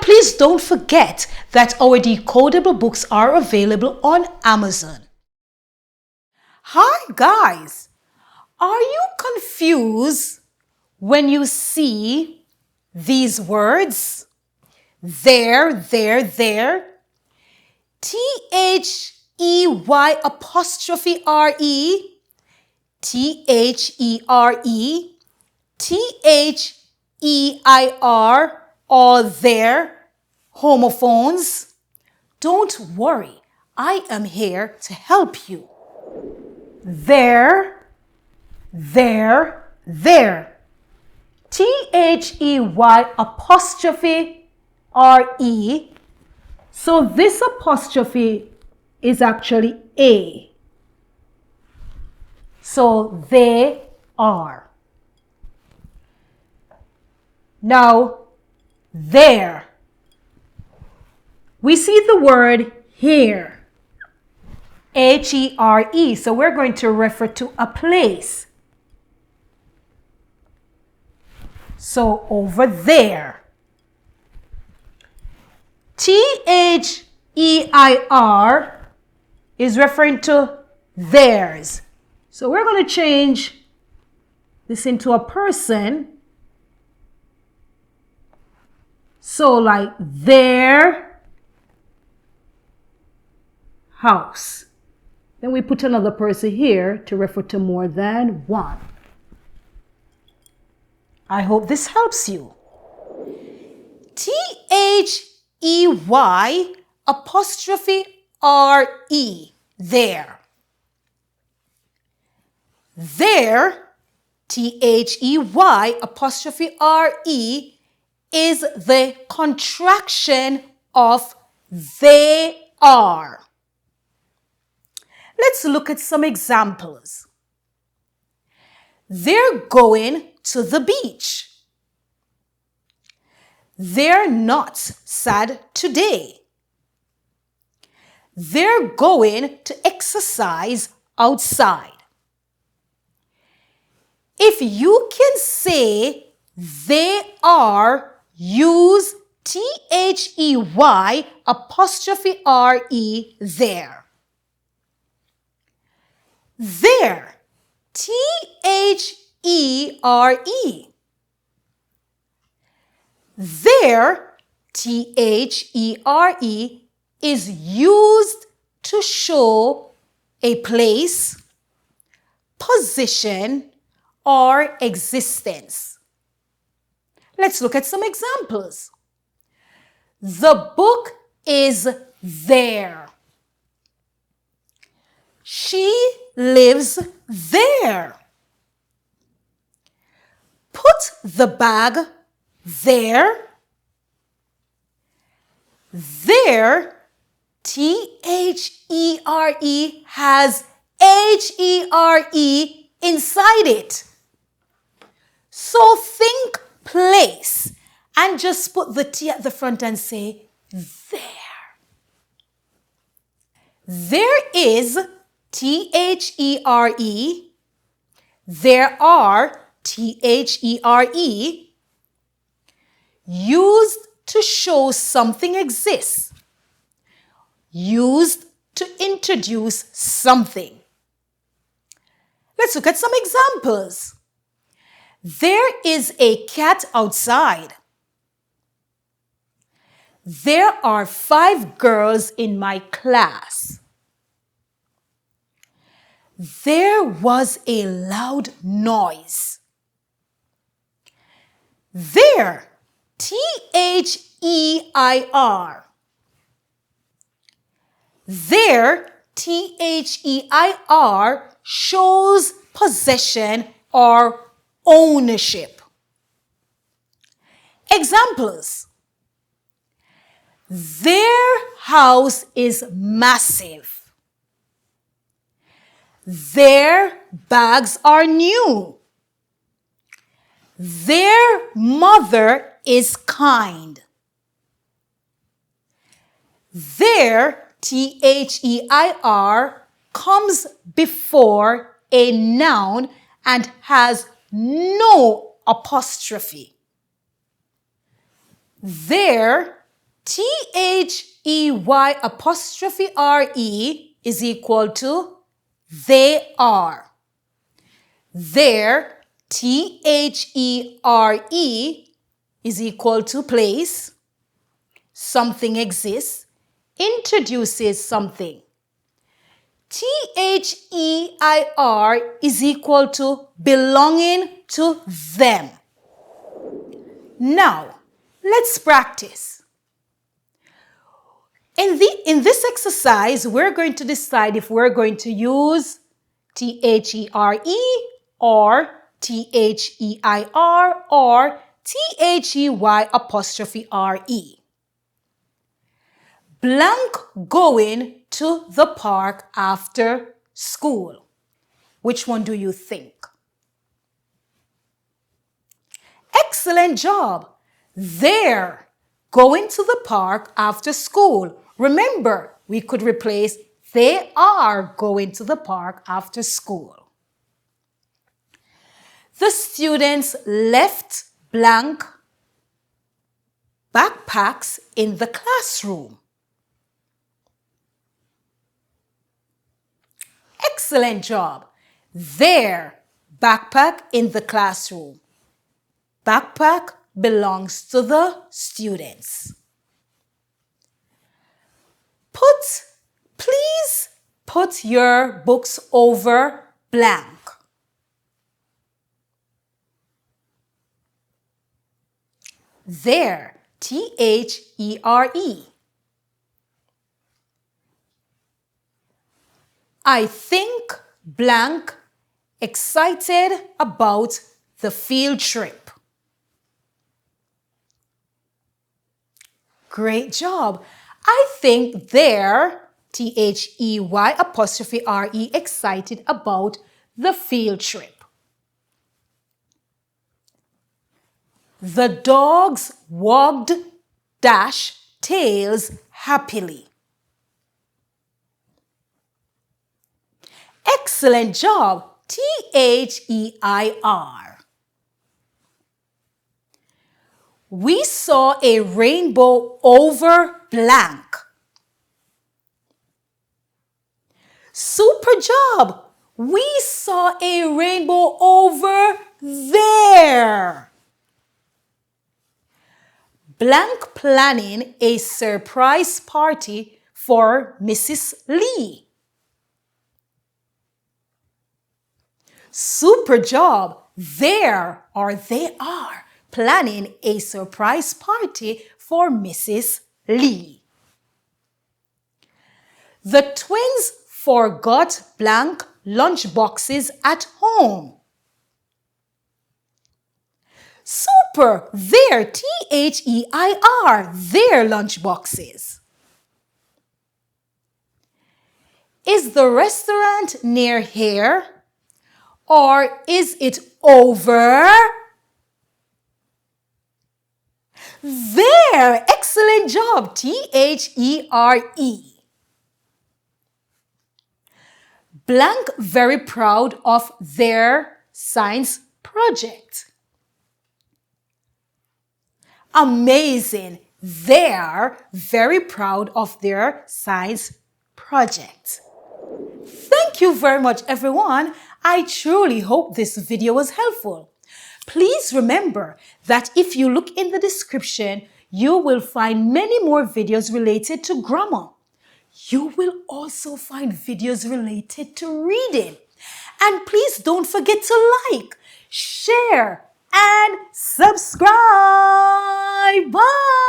please don't forget that our decodable books are available on Amazon. Hi guys, are you confused when you see these words? There. T-H-E-Y apostrophe R-E, T-H-E-R-E, T-H-E-I-R, or there, homophones? Don't worry, I am here to help you. There. T-H-E-Y apostrophe R-E. So this apostrophe is actually A. So they are. Now, there. We see the word here. H-E-R-E. So we're going to refer to a place. So over there. T-H-E-I-R is referring to theirs. So we're going to change this into a person. So like their house. Then we put another person here to refer to more than one. I hope this helps you. T-H-E-Y apostrophe R-E, there. There, T-H-E-Y apostrophe R-E, is the contraction of they are. Let's look at some examples. They're going to the beach. They're not sad today. They're going to exercise outside. If you can say they are, use T-H-E-Y apostrophe R-E, there. There, T-H-E-R-E. There, T-H-E-R-E, is used to show a place, position, or existence. Let's look at some examples. The book is there. She lives there. Put the bag there. There, T-H-E-R-E has H-E-R-E inside it. So think place and just put the T at the front and say there. There is T-H-E-R-E. There are T-H-E-R-E. Used to show something exists. Used to introduce something. Let's look at some examples. There is a cat outside. There are 5 girls in my class. There was a loud noise. There, T-H-E-I-R. There, T-H-E-I-R shows possession or ownership. Examples. Their house is massive. Their bags are new. Their mother is kind. Their, T-H-E-I-R, comes before a noun and has no apostrophe. Their, T-H-E-Y apostrophe R-E is equal to they are. There, T-H-E-R-E is equal to place. Something exists, introduces something. T-H-E-I-R is equal to belonging to them. Now, let's practice. In this exercise, we're going to decide if we're going to use T-H-E-R-E or T-H-E-I-R or T-H-E-Y apostrophe R-E. Blank going to the park after school. Which one do you think? Excellent job. They're going to the park after school. Remember, we could replace they are going to the park after school. The students left blank backpacks in the classroom. Excellent job. Their backpack in the classroom. Backpack belongs to the students. Please put your books over blank. There, T-H-E-R-E. I think blank excited about the field trip. Great job. I think they're, T-H-E-Y apostrophe R-E, excited about the field trip. The dogs wagged tails happily. Excellent job. T-H-E-I-R. We saw a rainbow over blank. Super job. We saw a rainbow over there. Blank planning a surprise party for Mrs. Lee. Super job. There or they are planning a surprise party for Mrs. Lee. The twins forgot blank lunch boxes at home. Super. Their, T-H-E-I-R, their lunch boxes. Is the restaurant near here? Or is it over? There. Excellent job. T-H-E-R-E. Blank very proud of their science project. Amazing. They're very proud of their science project. Thank you very much, everyone. I truly hope this video was helpful. Please remember that if you look in the description, you will find many more videos related to grammar. You will also find videos related to reading. And please don't forget to like, share, and subscribe. Bye!